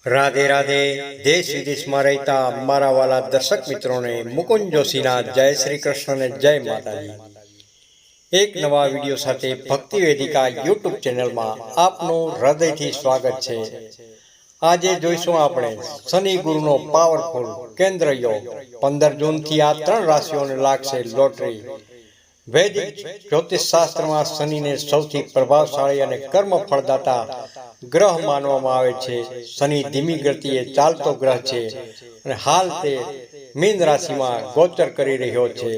રાધે રાધે. દેશ વિદેશમાં રહેતા મારા વાલા દર્શક મિત્રોને મુકુંદ જોશીના જય શ્રી કૃષ્ણ અને જય માતાજી. એક નવા વિડીયો સાથે ભક્તિ વેદિકા યુટ્યુબ ચેનલમાં આપનું હૃદયથી સ્વાગત છે. આજે જોઈશું આપણે શનિ ગુરુનો પાવરફુલ કેન્દ્ર યોગ. 15 જૂનથી આ 3 રાશિઓને લાગશે લોટરી. વૈદિક જ્યોતિષ શાસ્ત્રમાં શનિને સૌથી પ્રભાવશાળી અને કર્મ ફળદાતા ગ્રહ માનવામાં આવે છે. શનિ ધીમી ગતિએ ચાલતો ગ્રહ છે અને હાલ તે મીન રાશિમાં ગોચર કરી રહ્યો છે,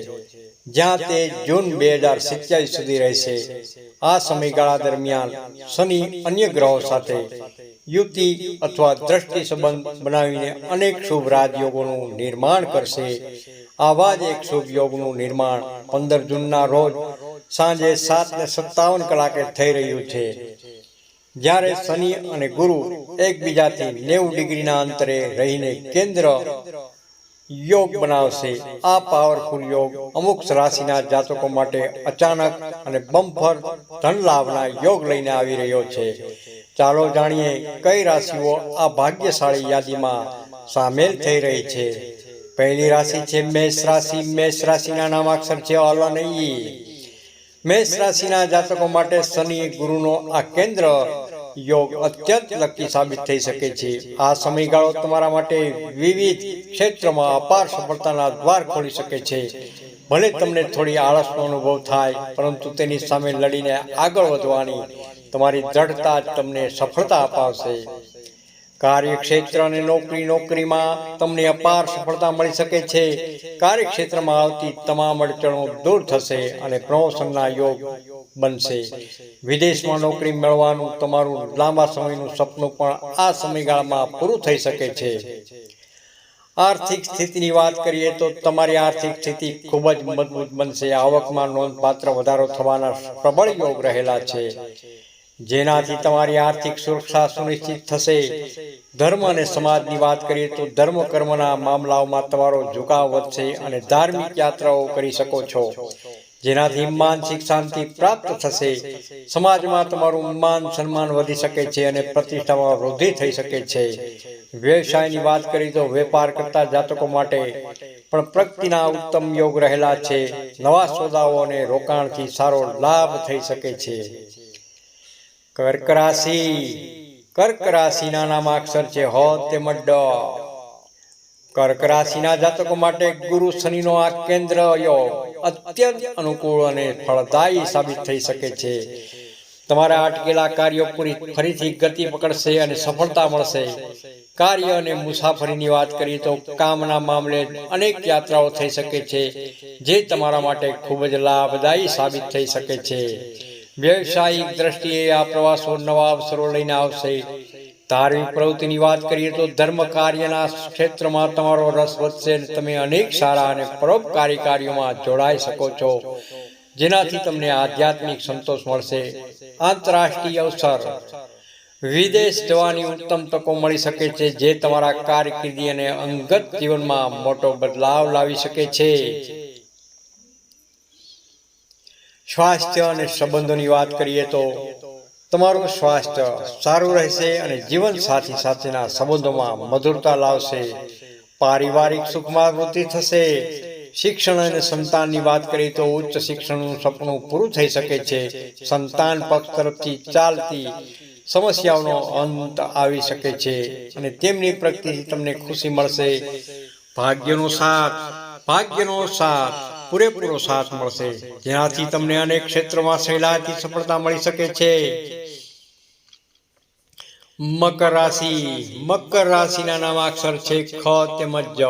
જ્યાં તે જૂન 2027 સુધી રહેશે. આ સમયગાળા દરમિયાન શનિ અન્ય ગ્રહો સાથે યુતિ અથવા દ્રષ્ટિ સંબંધ બનાવીને અનેક શુભ રાજયોગોનું નિર્માણ કરશે. આવા જ એક શુભ યોગનું નિર્માણ 15 જૂનના રોજ સાંજે 7:57 કલાકે થઈ રહ્યું છે, જ્યારે શનિ અને ગુરુ એકબીજાથી 90 ડિગ્રીના અંતરે રહીને કેન્દ્ર યોગ બનાવશે. આ પાવરફુલ યોગ અમુક રાશિના જાતકો માટે અચાનક અને બમ્પર ધન લાભના યોગ લઈને આવી રહ્યો છે. ચાલો જાણીએ કઈ રાશિઓ આ ભાગ્યશાળી યાદીમાં સામેલ થઈ રહી છે. પહેલી રાશિ છે મેષ રાશિ. મેષ રાશિના નામાક્ષર છે અલ અને ઈ. મેષ રાશિના જાતકો માટે શનિ ગુરુનો આ કેન્દ્ર યોગ અત્યંત લકી સાબિત થઈ શકે છે. આ સમયગાળો તમારા માટે વિવિધ ક્ષેત્રમાં અપાર સફળતાના દ્વાર ખોલી શકે છે. ભલે તમને થોડી આળસનો અનુભવ થાય, પરંતુ તેની સામે લડીને આગળ વધવાની તમારી દ્રઢતા જ તમને સફળતા અપાવશે. કાર્યક્ષેત્ર અને નોકરીમાં તમને અપાર સફળતા મળી શકે છે. કાર્યક્ષેત્રમાં આવતી તમામ અડચણો દૂર થશે અને પ્રમોશનના યોગ બનશે. વિદેશમાં નોકરી મેળવવાનું તમારું લાંબા સમયનું સપનું પણ આ સમયગાળામાં પૂરું થઈ શકે છે. આર્થિક સ્થિતિની વાત કરીએ તો તમારી આર્થિક સ્થિતિ ખૂબ જ મજબૂત બનશે. આવકમાં નોંધપાત્ર વધારો થવાના પ્રબળ યોગ રહેલા છે, જેનાથી તમારી આર્થિક સુરક્ષા સુનિશ્ચિત થશે. ધર્મ અને સમાજની વાત કરીએ તો ધર્મ કર્મના મામલાઓમાં તમારો ઝુકાવ વધશે અને ધાર્મિક યાત્રાઓ કરી શકો છો, જેનાથી માનસિક શાંતિ પ્રાપ્ત થશે. સમાજમાં તમારું માન સન્માન વધી શકે છે અને પ્રતિષ્ઠામાં વૃદ્ધિ થઈ શકે છે. વ્યવસાયની વાત કરીએ તો વેપાર કરતા જાતકો માટે પણ પ્રગતિના ઉત્તમ યોગ રહેલા છે. નવા સોદાઓ અને રોકાણથી સારો લાભ થઈ શકે છે. કર્ક રાશિ. કર્ક રાશિના નામાક્ષર છે હ તેમજ ડ. કર્ક રાશિના જાતકો માટે ગુરુ શનિનો આ કેન્દ્ર યોગ અત્યંત અનુકૂળ અને ફળદાયી સાબિત થઈ શકે છે. તમારા અટકેલા કાર્યો ફરીથી ગતિ પકડશે અને સફળતા મળશે. કાર્ય અને મુસાફરીની વાત કરીએ તો કામના મામલે અનેક યાત્રાઓ થઈ શકે છે, જે તમારા માટે ખૂબ જ લાભદાયી સાબિત થઈ શકે છે. વ્યવસાયિક દ્રષ્ટિએ આ પ્રવાસો નવા અવસરો લઈને આવશે. ધાર્મિક પ્રવૃત્તિની વાત કરીએ તો ધર્મ કાર્યના ક્ષેત્રમાં તમારો રસ વધશે અને તમે અનેક સારા અને પરોપકારી કાર્યોમાં જોડાઈ શકો છો, જેનાથી તમને આધ્યાત્મિક સંતોષ મળશે. આંતરરાષ્ટ્રીય અવસર. વિદેશ જવાની ઉત્તમ તકો મળી શકે છે, જે તમારા કારકિર્દી અને અંગત જીવનમાં મોટો બદલાવ લાવી શકે છે. સ્વાસ્થ્ય અને સંબંધોની વાત કરીએ તો તમારું સ્વાસ્થ્ય સારું રહેશે અને જીવનસાથી સાથેના સંબંધોમાં મધુરતા લાવશે. પારિવારિક સુખમાં વૃદ્ધિ થશે. શિક્ષણ અને સંતાનની વાત કરીએ તો ઉચ્ચ શિક્ષણનું સપનું પૂરું થઈ શકે છે. સંતાન પક્ષ તરફથી ચાલતી સમસ્યાઓનો અંત આવી શકે છે અને તેમની પ્રગતિથી તમને ખુશી મળશે. ભાગ્યનો સાથ પૂરેપૂરો સાથ મળશે, જેનાથી તમને અનેક ક્ષેત્રોમાં સહેલાઈથી સફળતા મળી શકે છે. મકર રાશિ. મકર રાશિના નામાક્ષર છે ખ તેમજ જ.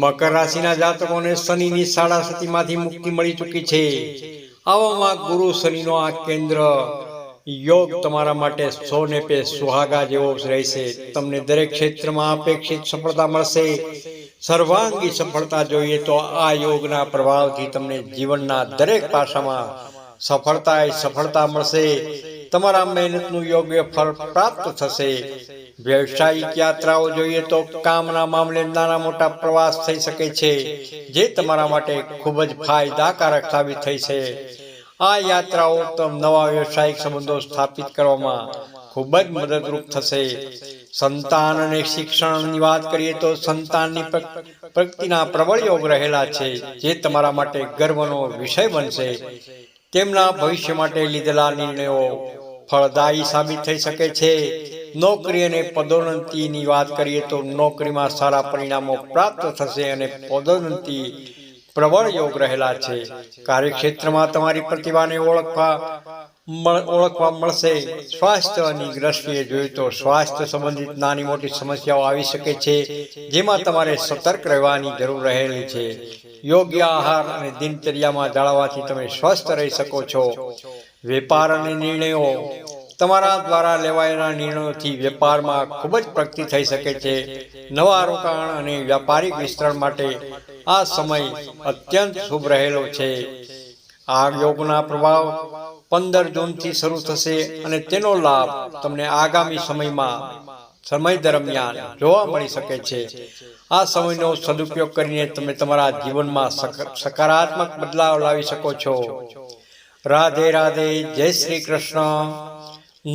મકર રાશિના જાતકોને શનિની સાડાસતીમાંથી મુક્તિ મળી ચૂકી છે. આવામાં ગુરુ શનિનો આ કેન્દ્ર યોગ તમારા માટે સોને પે સુહાગા જેવો રહેશે. તમને દરેક ક્ષેત્રમાં અપેક્ષિત સફળતા મળશે. સર્વાંગી સફળતા જોઈએ તો આ યોગના પ્રભાવથી તમને જીવનના દરેક પાસામાં સફળતા મળશે. તમારા મહેનતનું યોગ્ય ફળ પ્રાપ્ત થશે. વ્યવસાયિક યાત્રાઓ જોઈએ તો કામના મામલે નાના મોટા પ્રવાસ થઈ શકે છે, જે તમારા માટે ખૂબ જ ફાયદાકારક સાબિત થઈ છે. આ યાત્રાઓ નવા વ્યવસાયિક સંબંધો સ્થાપિત કરવામાં ખૂબ જ મદદરૂપ થશે. સંતાન અને શિક્ષણની વાત કરીએ તો સંતાનની પ્રગતિના પ્રબળ યોગ રહેલા છે, જે તમારા માટે ગર્વનો વિષય બનશે. તેમના ભવિષ્ય માટે લીધેલા નિર્ણયો ફળદાયી સાબિત થઈ શકે છે. નોકરી અને પદોન્નતિની વાત કરીએ તો નોકરીમાં સારા પરિણામો પ્રાપ્ત થશે અને પદોન્નતિ પ્રબળ યોગ રહેલા છે. કાર્યક્ષેત્રમાં તમારી પ્રતિભાને ઓળખવા મળશે. સ્વાસ્થ્યની દ્રષ્ટિએ જોઈએ તો સ્વાસ્થ્ય સંબંધિત નાની મોટી સમસ્યાઓ આવી શકે છે, જેમાં તમારે સતર્ક રહેવાની જરૂર રહેલી છે. યોગ્ય આહાર અને દિનચર્યામાં જાળવવાથી તમે સ્વસ્થ રહી શકો છો. વેપાર અને નિર્ણયો તમારા દ્વારા લેવાયેલા નિર્ણયોથી વેપારમાં ખૂબ જ પ્રગતિ થઈ શકે છે. નવા રોકાણ અને વ્યાપારિક વિસ્તરણ માટે આ સમય અત્યંત શુભ રહેલો છે. આ યોગના પ્રભાવ 15 જૂનથી શરૂ થશે અને તેનો લાભ તમને આગામી સમય દરમિયાન જોવા મળી શકે છે. આ સમયનો સદુપયોગ કરીને તમે તમારા જીવનમાં સકારાત્મક બદલાવ લાવી શકો છો. રાધે રાધે, જય શ્રી કૃષ્ણ.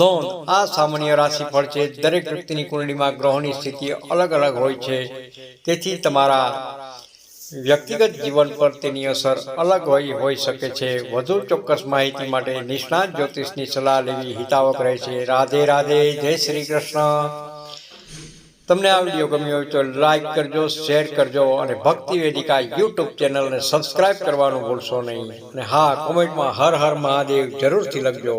નોંધ: આ સામાન્ય રાશિફળ છે. દરેક વ્યક્તિની કુંડળીમાં ગ્રહોની સ્થિતિ અલગ અલગ હોય છે, તેથી તમારા વ્યક્તિગત જીવન પર તેની અસર અલગ હોઈ શકે છે. વધુ ચોક્કસ માહિતી માટે નિષ્ણાત જ્યોતિષની સલાહ લેવી હિતાવક રહે છે. રાધે રાધે, જય શ્રી કૃષ્ણ. તમને આ વિડીયો ગમ્યો હોય તો લાઈક કરજો, શેર કરજો અને ભક્તિ વેદિકા યુટ્યુબ ચેનલને સબસ્ક્રાઇબ કરવાનું ભૂલશો નહીં. અને હા, કોમેન્ટમાં હર હર મહાદેવ જરૂરથી લખજો.